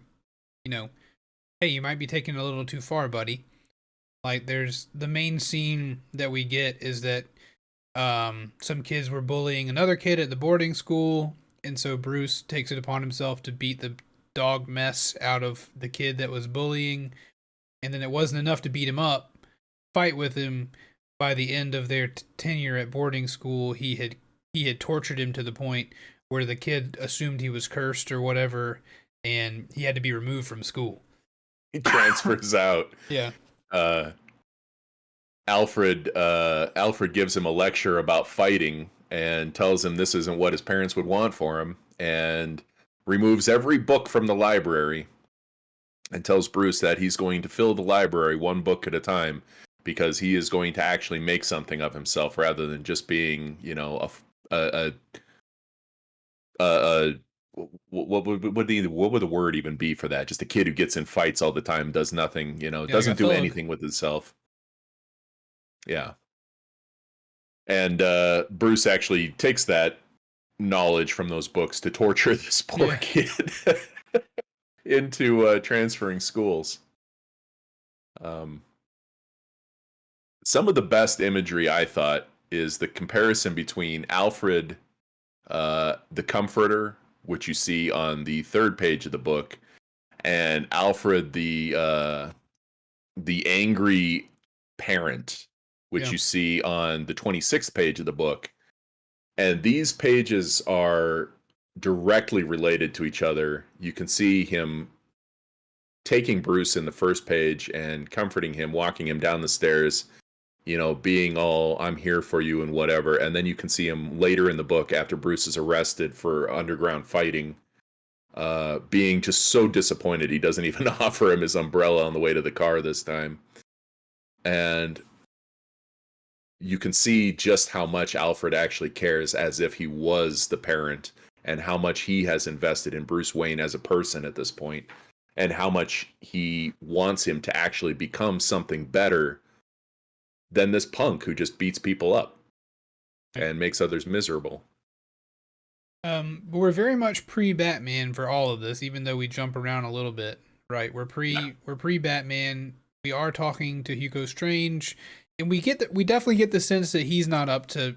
hey, you might be taking it a little too far, buddy. Like, there's the main scene that we get is that some kids were bullying another kid at the boarding school, and so Bruce takes it upon himself to beat the dog mess out of the kid that was bullying, and then it wasn't enough to beat him up, fight with him. By the end of their tenure at boarding school, he had tortured him to the point where the kid assumed he was cursed or whatever, and he had to be removed from school. He transfers out. Yeah. Alfred gives him a lecture about fighting and tells him this isn't what his parents would want for him, and removes every book from the library and tells Bruce that he's going to fill the library one book at a time, because he is going to actually make something of himself rather than just being, what would the word even be for that? Just a kid who gets in fights all the time, does nothing, doesn't do anything with himself. Yeah. And Bruce actually takes that knowledge from those books to torture this poor kid into transferring schools. Some of the best imagery, I thought, is the comparison between Alfred, the Comforter, which you see on the 3rd page of the book, and Alfred, the angry parent, which you see on the 26th page of the book. And these pages are directly related to each other. You can see him taking Bruce in the first page and comforting him, walking him down the stairs, being all, I'm here for you and whatever. And then you can see him later in the book, after Bruce is arrested for underground fighting, being just so disappointed he doesn't even offer him his umbrella on the way to the car this time. And you can see just how much Alfred actually cares, as if he was the parent, and how much he has invested in Bruce Wayne as a person at this point, and how much he wants him to actually become something better than this punk who just beats people up and makes others miserable. We're very much pre-Batman for all of this, even though we jump around a little bit, right? We're pre-Batman. We are talking to Hugo Strange, and we definitely get the sense that he's not up to,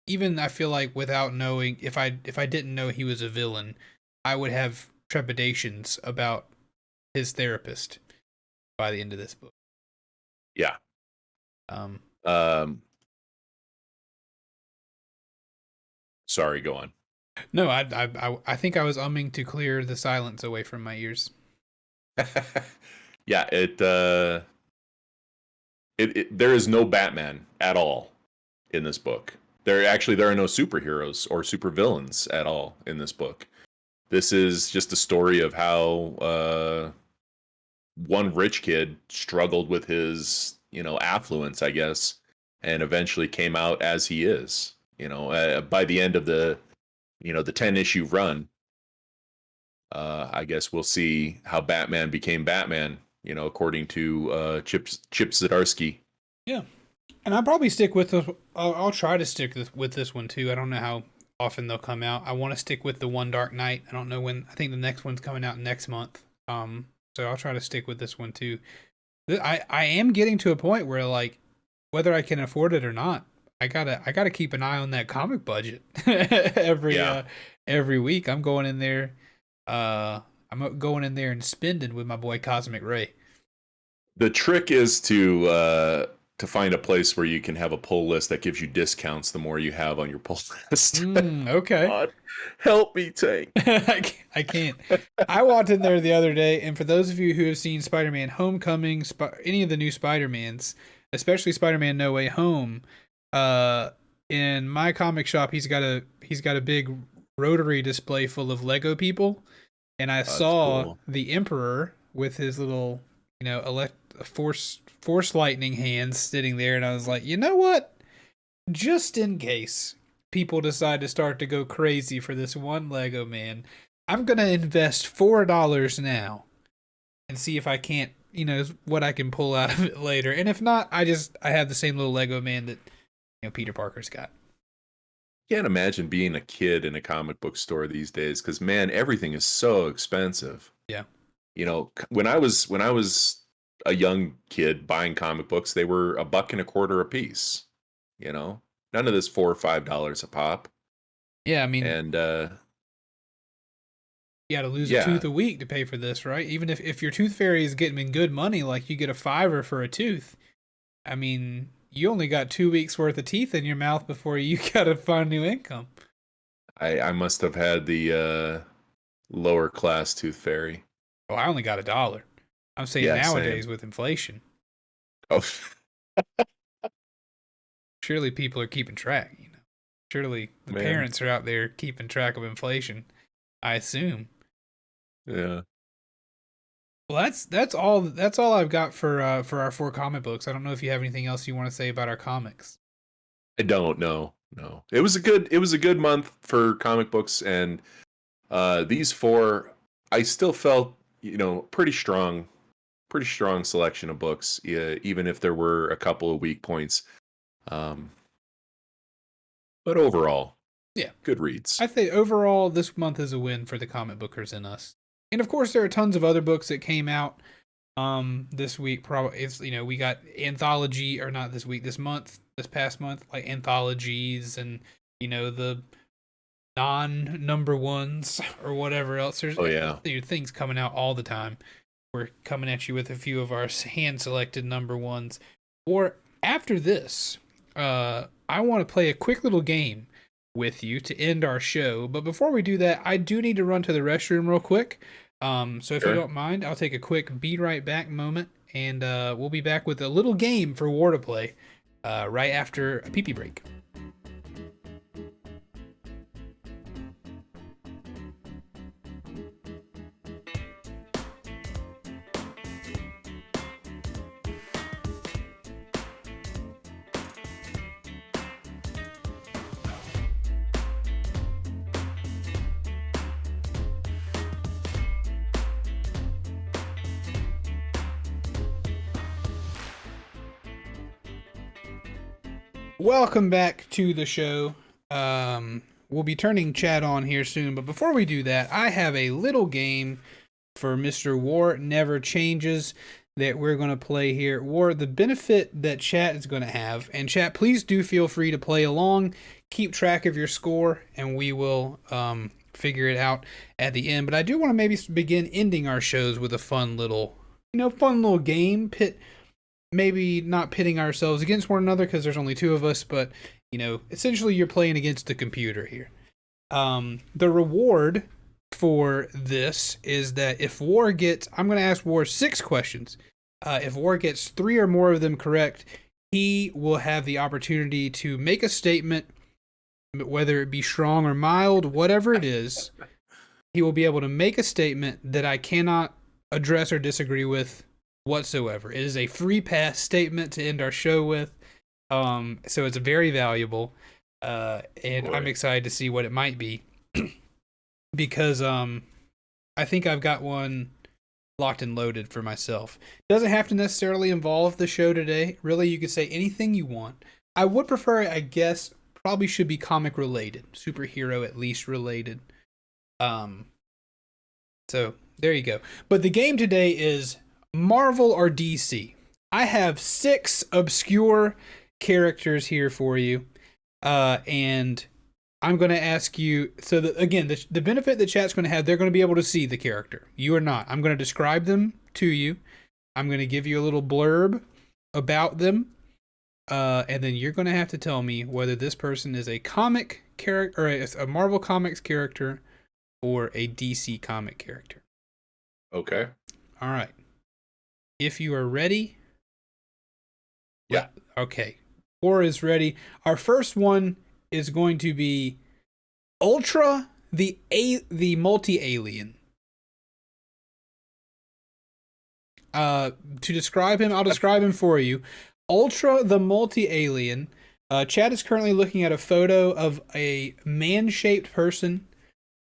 even I feel like without knowing, if I didn't know he was a villain, I would have trepidations about his therapist by the end of this book. Yeah. Sorry, go on. No, I think I was umming to clear the silence away from my ears. Yeah, there is no Batman at all in this book. There are no superheroes or supervillains at all in this book. This is just a story of how one rich kid struggled with his, affluence, I guess, and eventually came out as he is. By the end of the 10-issue run, I guess we'll see how Batman became Batman, according to Chip Zdarsky. Yeah. And I'll probably stick with I'll try to stick with this one too. I don't know how often they'll come out. I want to stick with the One Dark Knight. I don't know when. I think the next one's coming out next month. So I'll try to stick with this one too. I am getting to a point where, like, whether I can afford it or not, I gotta keep an eye on that comic budget every week. I'm going in there. I'm going in there and spending with my boy Cosmic Ray. The trick is to find a place where you can have a pull list that gives you discounts the more you have on your pull list. Okay. God, help me, Tank. I can't. I walked in there the other day, and for those of you who have seen Spider-Man Homecoming, any of the new Spider-Mans, especially Spider-Man No Way Home, in my comic shop, he's got a big rotary display full of Lego people, and I saw cool. The Emperor with his little, force lightning hands sitting there, and I was like, you know what? Just in case people decide to start to go crazy for this one Lego man, I'm gonna invest $4 now and see if I can't, what I can pull out of it later. And if not, I have the same little Lego man that Peter Parker's got. Can't imagine being a kid in a comic book store these days, because man, everything is so expensive. Yeah. When I was a young kid buying comic books, they were $1.25 a piece. None of this $4 or $5 a pop. Yeah, I mean, and You got to lose a Yeah. tooth a week to pay for this, right? Even if your tooth fairy is getting good money, like you get a $5 for a tooth. I mean, you only got 2 weeks worth of teeth in your mouth before you got to find new income. I must have had the lower class tooth fairy. Oh, I only got $1. I'm saying Yeah, nowadays same. with inflation, Oh, surely people are keeping track. Surely the man. parents are out there keeping track of inflation. I assume. Yeah. Well, that's all I've got for our 4 comic books. I don't know if you have anything else you want to say about our comics. I don't know. No. It was a good month for comic books, and these 4 I still felt, pretty strong selection of books, even if there were a couple of weak points. But overall, yeah, good reads. I think overall this month is a win for the comic bookers in us. And of course there are tons of other books that came out this week. Probably it's we got anthology, or not this week, this past month, like anthologies and the non-number ones or whatever else. There's things coming out all the time. We're coming at you with a few of our hand-selected number ones. Or after this, I want to play a quick little game with you to end our show. But before we do that, I do need to run to the restroom real quick. So if you don't mind, I'll take a quick be right back moment, and we'll be back with a little game for War to play right after a pee-pee break. Welcome back to the show. We'll be turning chat on here soon, but before we do that, I have a little game for Mr. War Never Changes that we're going to play here. War, the benefit that chat is going to have, and chat, please do feel free to play along, keep track of your score, and we will figure it out at the end. But I do want to maybe begin ending our shows with a fun little game. Maybe not pitting ourselves against one another because there's only 2 of us, but essentially you're playing against the computer here. The reward for this is that if War gets, I'm going to ask War 6 questions. If War gets 3 or more of them correct, he will have the opportunity to make a statement, whether it be strong or mild, whatever it is. He will be able to make a statement that I cannot address or disagree with whatsoever. It is a free pass statement to end our show with. So it's very valuable. And I'm excited to see what it might be. Because I think I've got one locked and loaded for myself. Doesn't have to necessarily involve the show today. Really, you could say anything you want. I would prefer, I guess, probably should be comic related. Superhero at least related. So there you go. But the game today is Marvel or DC. I have 6 obscure characters here for you, and I'm going to ask you. So again, the benefit the chat's going to have, they're going to be able to see the character. You are not. I'm going to describe them to you. I'm going to give you a little blurb about them, and then you're going to have to tell me whether this person is a comic character, or a Marvel Comics character, or a DC comic character. Okay. All right. If you are ready. Yeah. Okay. War is ready. Our first one is going to be Ultra, the multi-alien. To describe him, I'll describe him for you. Ultra, the multi-alien. Chad is currently looking at a photo of a man-shaped person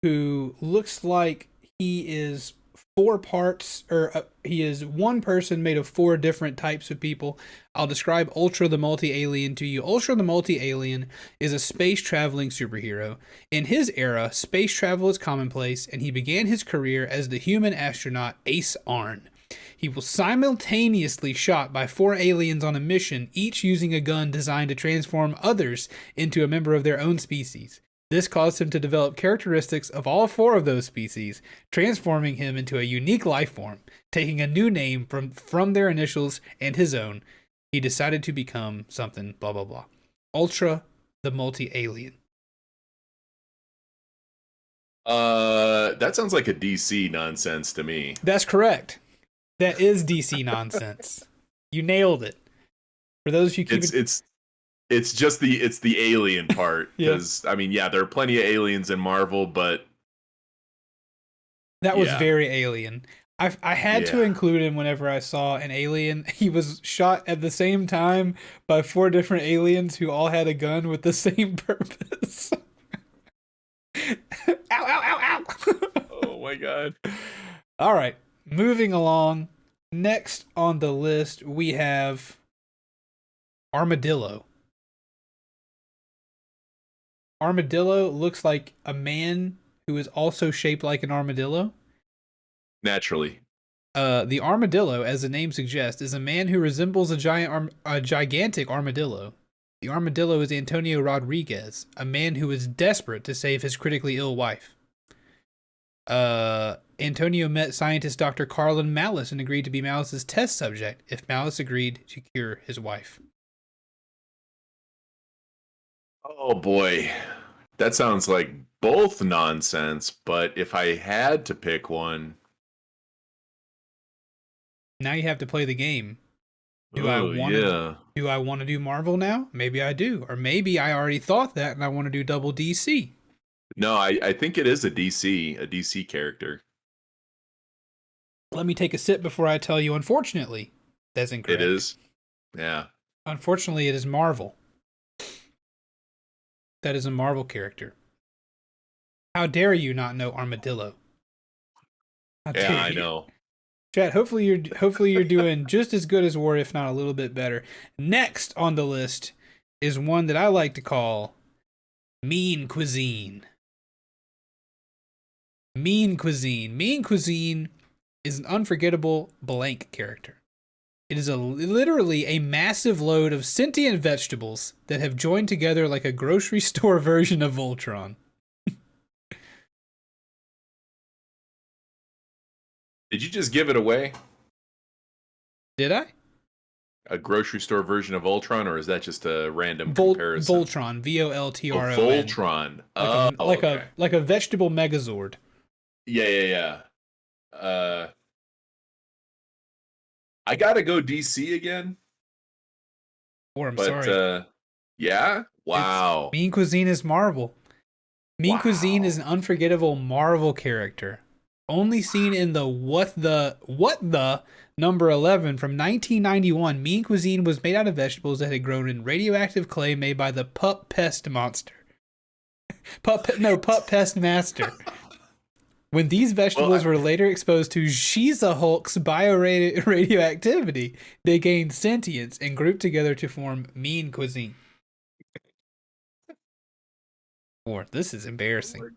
who looks like he is 4 parts, or he is one person made of 4 different types of people. I'll describe Ultra the Multi-Alien to you. Ultra the Multi-Alien is a space-traveling superhero. In his era, space travel is commonplace, and he began his career as the human astronaut Ace Arn. He was simultaneously shot by 4 aliens on a mission, each using a gun designed to transform others into a member of their own species. This caused him to develop characteristics of all 4 of those species, transforming him into a unique life form. Taking a new name from their initials and his own, he decided to become something, blah, blah, blah. Ultra, the multi-alien. That sounds like a DC nonsense to me. That's correct. That is DC nonsense. You nailed it. For those of you keeping... It's just the alien part, because I mean, yeah, there are plenty of aliens in Marvel, but that was very alien. I had to include him whenever I saw an alien. He was shot at the same time by 4 different aliens who all had a gun with the same purpose. Ow, ow, ow, ow. Oh my god. All right, moving along. Next on the list, we have Armadillo. Armadillo looks like a man who is also shaped like an armadillo. Naturally. The armadillo, as the name suggests, is a man who resembles a gigantic armadillo. The armadillo is Antonio Rodriguez, a man who is desperate to save his critically ill wife. Antonio met scientist Dr. Carlin Malice and agreed to be Malice's test subject if Malice agreed to cure his wife. Oh boy. That sounds like both nonsense, but if I had to pick one... Now you have to play the game. Do I want to do Marvel now? Maybe I do. Or maybe I already thought that and I want to do double DC. No, I think it is a DC character. Let me take a sip before I tell you, unfortunately, that's incorrect. It is? Yeah. Unfortunately, it is Marvel. That is a Marvel character. How dare you not know Armadillo? Yeah, I know. Chat, hopefully you're doing just as good as War, if not a little bit better. Next on the list is one that I like to call Mean Cuisine. Mean Cuisine. Mean Cuisine is an unforgettable blank character. It is literally a massive load of sentient vegetables that have joined together like a grocery store version of Voltron. Did you just give it away? Did I? A grocery store version of Voltron, or is that just a random comparison? Voltron, Voltron. Voltron. Like a vegetable Megazord. Yeah. I gotta go DC again. Or I'm sorry. Yeah? Wow. Mean Cuisine is Marvel. Mean Cuisine is an unforgettable Marvel character. Only seen in the What the number 11 from 1991. Mean Cuisine was made out of vegetables that had grown in radioactive clay made by the Pup Pest Monster. Pup Pest Master. When these vegetables were later exposed to She-Hulk's bioradioactivity, they gained sentience and grouped together to form Mean Cuisine. This is embarrassing. Oh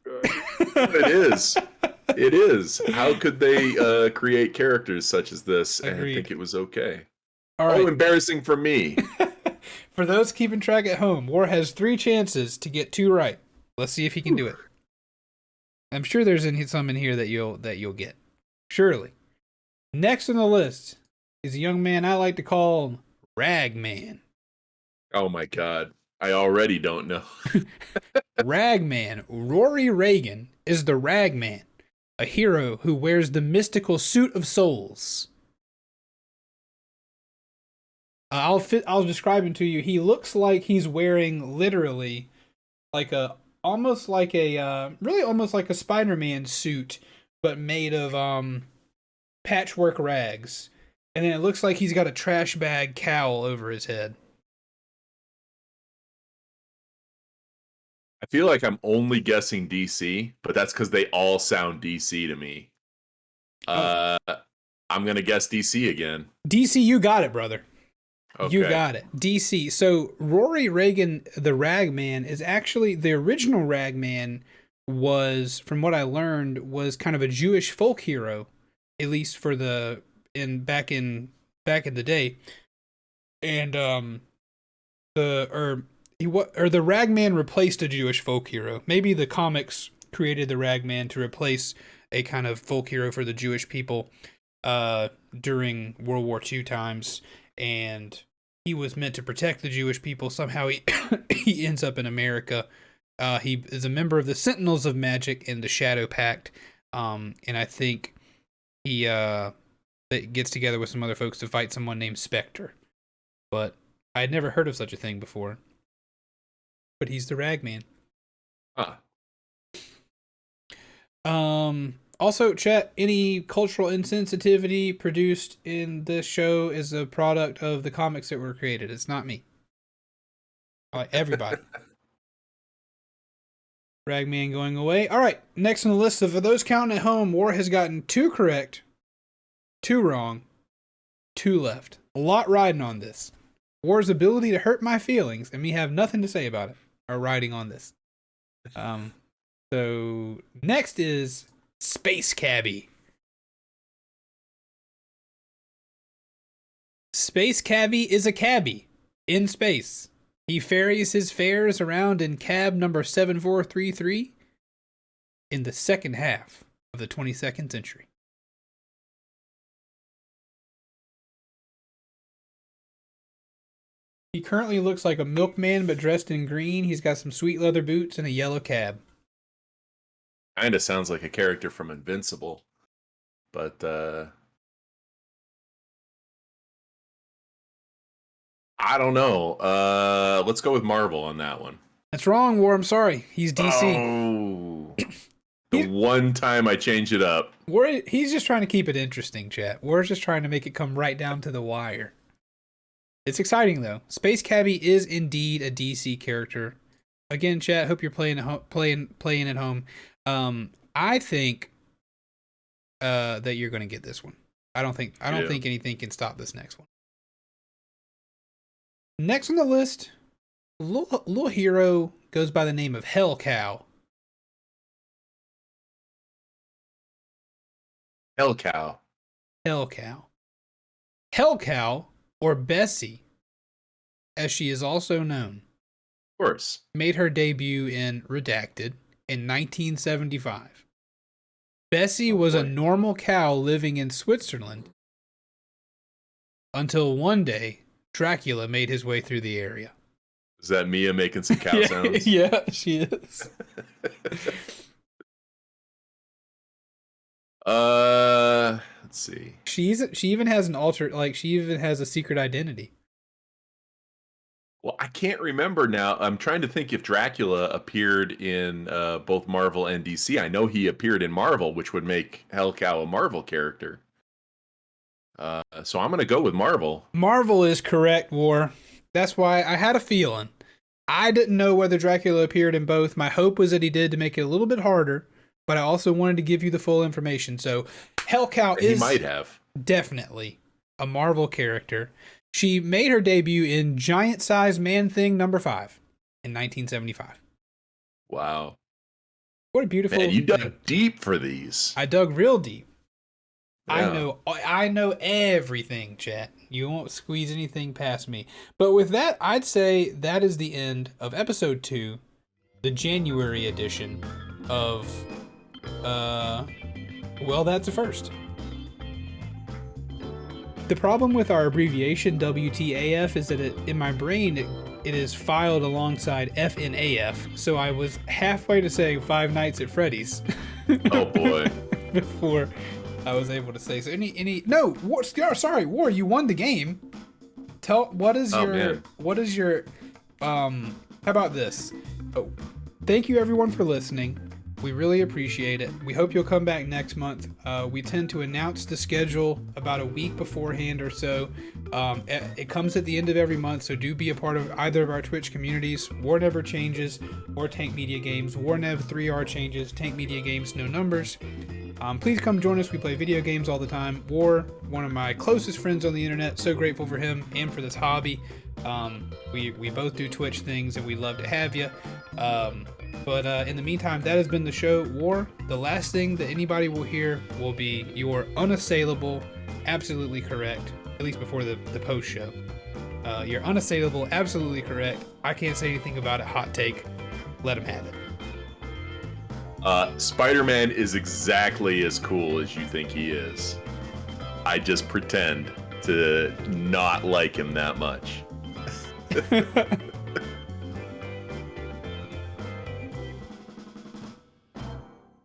my God. It is. It is. How could they create characters such as this and think it was okay? All right. Oh, embarrassing for me. For those keeping track at home, War has 3 chances to get 2 right. Let's see if he can do it. I'm sure there's some in here that you'll get. Surely. Next on the list is a young man I like to call Ragman. Oh my God. I already don't know. Ragman. Rory Reagan is the Ragman, a hero who wears the mystical suit of souls. I'll describe him to you. He looks like he's wearing literally almost like a Spider-Man suit, but made of patchwork rags. And then it looks like he's got a trash bag cowl over his head. I feel like I'm only guessing DC, but that's because they all sound DC to me. I'm going to guess DC again. DC, you got it, brother. Okay. You got it. DC. So Rory Reagan, the Ragman, is actually the original Ragman was, from what I learned, was kind of a Jewish folk hero, at least for back in the day. And the Ragman replaced a Jewish folk hero. Maybe the comics created the Ragman to replace a kind of folk hero for the Jewish people during World War II times, and he was meant to protect the Jewish people. Somehow he ends up in America. He is a member of the Sentinels of Magic and the Shadow Pact, and I think he gets together with some other folks to fight someone named Spectre. But I had never heard of such a thing before. But he's the Ragman. Huh. Also, chat, any cultural insensitivity produced in this show is a product of the comics that were created. It's not me. I like everybody. Ragman going away. All right, next on the list, for those counting at home, War has gotten 2 correct, 2 wrong, 2 left. A lot riding on this. War's ability to hurt my feelings and me have nothing to say about it are riding on this. So next is Space Cabbie. Space Cabbie is a cabbie in space. He ferries his fares around in cab number 7433 in the second half of the 22nd century. He currently looks like a milkman but dressed in green. He's got some sweet leather boots and a yellow cab. Kind of sounds like a character from Invincible, but I don't know. Let's go with Marvel on that one. That's wrong, War. I'm sorry. He's DC. Oh, the one time I change it up. War, he's just trying to keep it interesting, chat. War's just trying to make it come right down to the wire. It's exciting though. Space Cabbie is indeed a DC character. Again, chat. Hope you're playing at home. I think that you're going to get this one. I don't think anything can stop this next one. Next on the list, little hero goes by the name of Hell Cow. Hell Cow. Hell Cow. Hell Cow, or Bessie, as she is also known, Of course. made her debut in Redacted in 1975. Bessie was a normal cow living in Switzerland until one day Dracula made his way through the area. Is that Mia making some cow sounds? Yeah, she is. Let's see. She even has an she even has a secret identity. Well, I can't remember now. I'm trying to think if Dracula appeared in both Marvel and DC. I know he appeared in Marvel, which would make Hell Cow a Marvel character. So I'm going to go with Marvel. Marvel is correct, War. That's why I had a feeling. I didn't know whether Dracula appeared in both. My hope was that he did to make it a little bit harder, but I also wanted to give you the full information. So Hell Cow is might have. Definitely a Marvel character. She made her debut in Giant Size Man Thing number 5 in 1975. Wow. What a beautiful Man, you thing. dug deep for these. I dug real deep. Yeah. I know everything, chat. You won't squeeze anything past me. But with that, I'd say that is the end of episode 2, the January edition of well, that's a first. The problem with our abbreviation WTAF is that in my brain it is filed alongside FNAF, so I was halfway to saying Five Nights at Freddy's. Oh boy. Before I was able to say so. No, War, sorry, War, you won the game. What is your how about this? Oh, thank you everyone for listening. We really appreciate it. We hope you'll come back next month. We tend to announce the schedule about a week beforehand or so. It comes at the end of every month, so do be a part of either of our Twitch communities, War Never Changes or Tank Media Games. War Nev 3R Changes, Tank Media Games, no numbers. Please come join us. We play video games all the time. War, one of my closest friends on the internet. So grateful for him and for this hobby. We both do Twitch things, and we'd love to have you. But in the meantime, that has been the show. War, the last thing that anybody will hear will be your unassailable, absolutely correct, at least before the post show. You're unassailable, absolutely correct. I can't say anything about it. Hot take. Let him have it. Spider-Man is exactly as cool as you think he is. I just pretend to not like him that much.